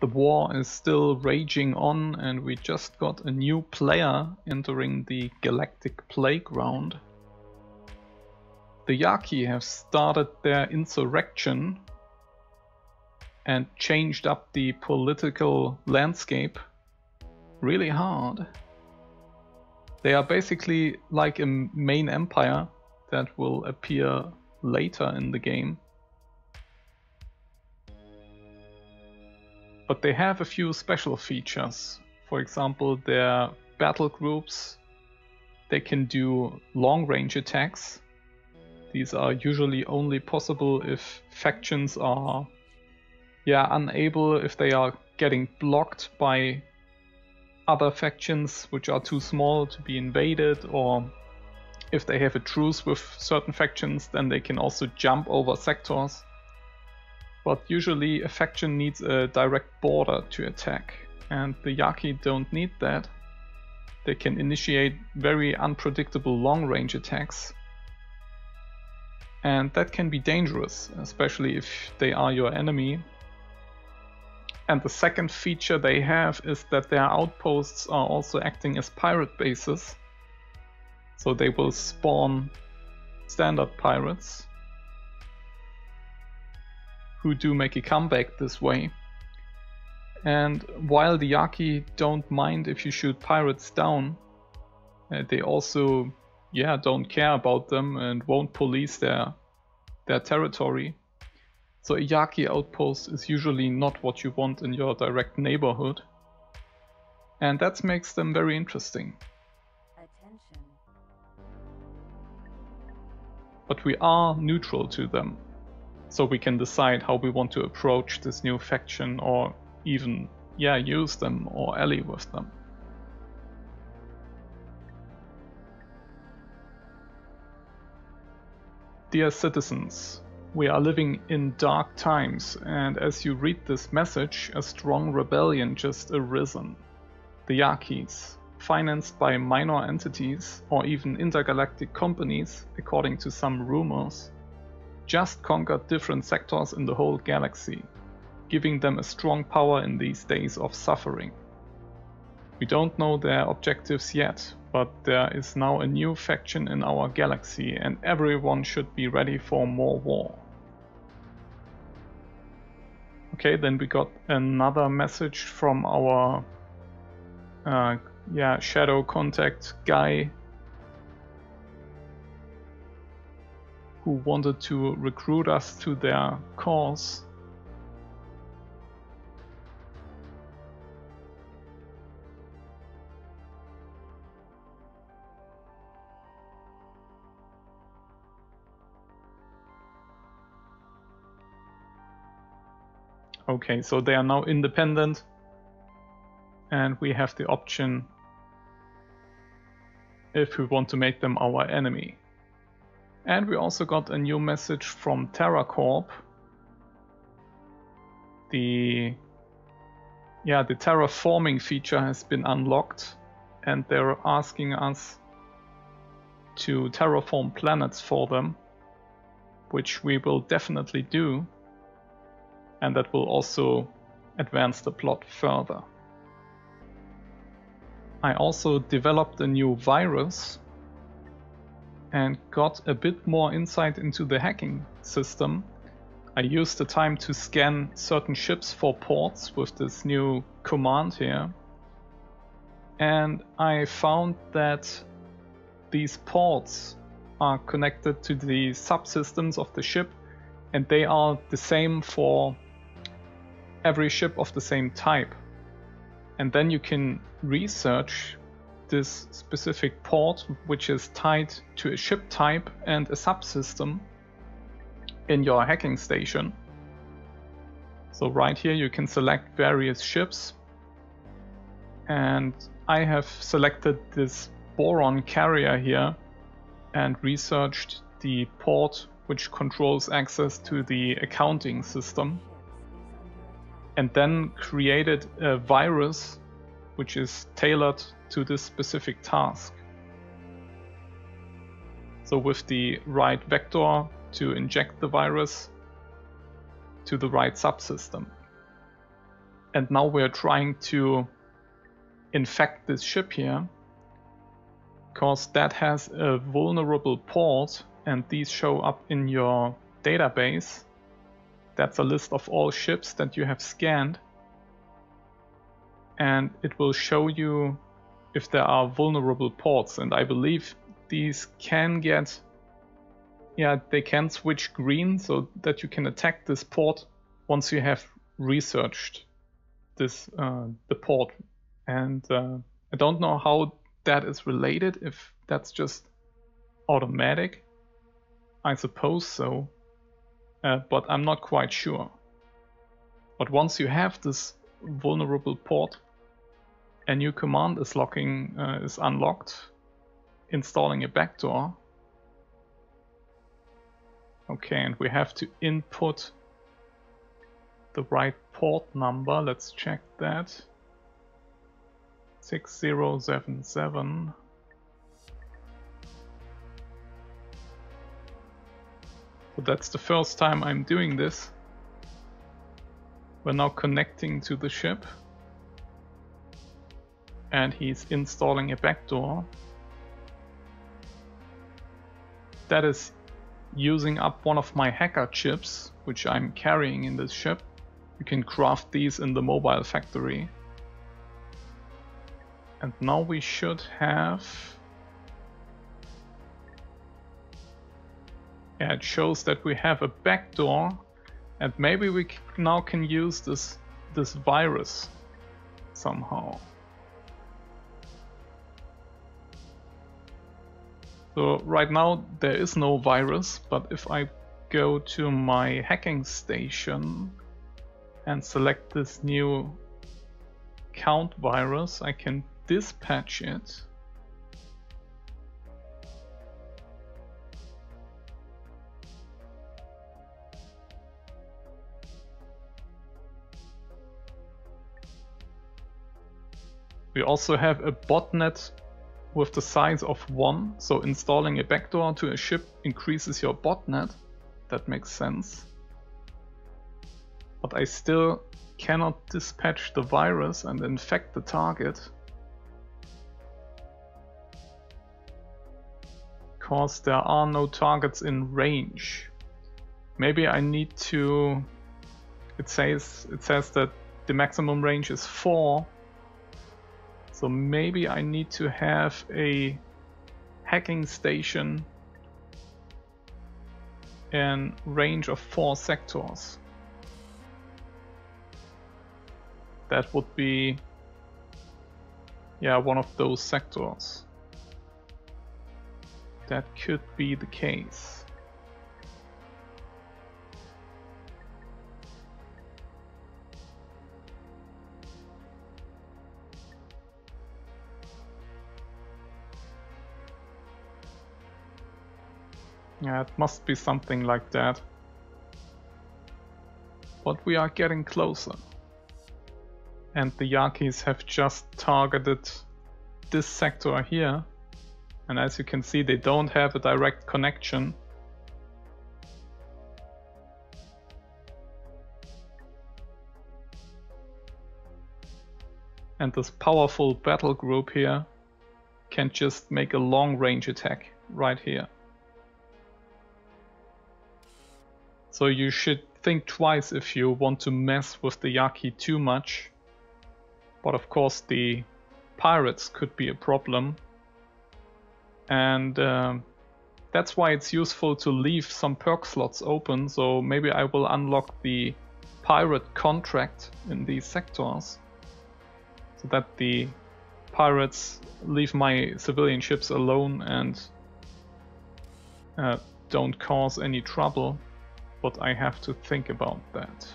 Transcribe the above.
The war is still raging on, and we just got a new player entering the galactic playground. The Yaki have started their insurrection and changed up the political landscape really hard. They are basically like a main empire that will appear later in the game. But they have a few special features. For example, their battle groups, they can do long-range attacks. These are usually only possible if factions are unable, if they are getting blocked by other factions which are too small to be invaded, or if they have a truce with certain factions, then they can also jump over sectors. But usually a faction needs a direct border to attack, and the Yaki don't need that. They can initiate very unpredictable long-range attacks, and that can be dangerous, especially if they are your enemy. And the second feature they have is that their outposts are also acting as pirate bases, so they will spawn standard pirates who do make a comeback this way. And while the Yaki don't mind if you shoot pirates down, they also don't care about them and won't police their territory. So a Yaki outpost is usually not what you want in your direct neighborhood, and that makes them very interesting. Attention. But we are neutral to them, so we can decide how we want to approach this new faction, or even use them or ally with them. Dear citizens, we are living in dark times, and as you read this message, a strong rebellion just arisen. The Yakis, financed by minor entities or even intergalactic companies, according to some rumors, just conquered different sectors in the whole galaxy, giving them a strong power in these days of suffering. We don't know their objectives yet, but there is now a new faction in our galaxy, and everyone should be ready for more war. Okay, then we got another message from our shadow contact guy who wanted to recruit us to their cause. Okay, so they are now independent, and we have the option if we want to make them our enemy. And we also got a new message from TerraCorp. The terraforming feature has been unlocked, and they're asking us to terraform planets for them, which we will definitely do. And that will also advance the plot further. I also developed a new virus and got a bit more insight into the hacking system. I used the time to scan certain ships for ports with this new command here. And I found that these ports are connected to the subsystems of the ship, and they are the same for every ship of the same type. And then you can research this specific port, which is tied to a ship type and a subsystem in your hacking station. So right here you can select various ships, and I have selected this boron carrier here and researched the port which controls access to the accounting system, and then created a virus which is tailored to this specific task. So with the right vector to inject the virus to the right subsystem. And now we're trying to infect this ship here, because that has a vulnerable port, and these show up in your database. That's a list of all ships that you have scanned, and it will show you if there are vulnerable ports. And I believe these can get, they can switch green so that you can attack this port once you have researched this the port. And I don't know how that is related, if that's just automatic. I suppose so, but I'm not quite sure. But once you have this vulnerable port, a new command is unlocked, installing a backdoor. Okay, and we have to input the right port number. Let's check that. 6077. So that's the first time I'm doing this. We're now connecting to the ship, and he's installing a backdoor. That is using up one of my hacker chips, which I'm carrying in this ship. You can craft these in the mobile factory. And now we should have... Yeah, it shows that we have a backdoor, and maybe we now can use this virus somehow. So right now there is no virus, but if I go to my hacking station and select this new count virus, I can dispatch it. We also have a botnet with the size of 1, so installing a backdoor to a ship increases your botnet. That makes sense. But I still cannot dispatch the virus and infect the target, because there are no targets in range. Maybe I need to... It says that the maximum range is 4. So maybe I need to have a hacking station in range of 4 sectors. That would be, one of those sectors. That could be the case. Yeah, it must be something like that. But we are getting closer. And the Yakis have just targeted this sector here. And as you can see, they don't have a direct connection. And this powerful battle group here can just make a long range attack right here. So you should think twice if you want to mess with the Yaki too much. But of course the pirates could be a problem. And that's why it's useful to leave some perk slots open. So maybe I will unlock the pirate contract in these sectors, so that the pirates leave my civilian ships alone and don't cause any trouble. But I have to think about that.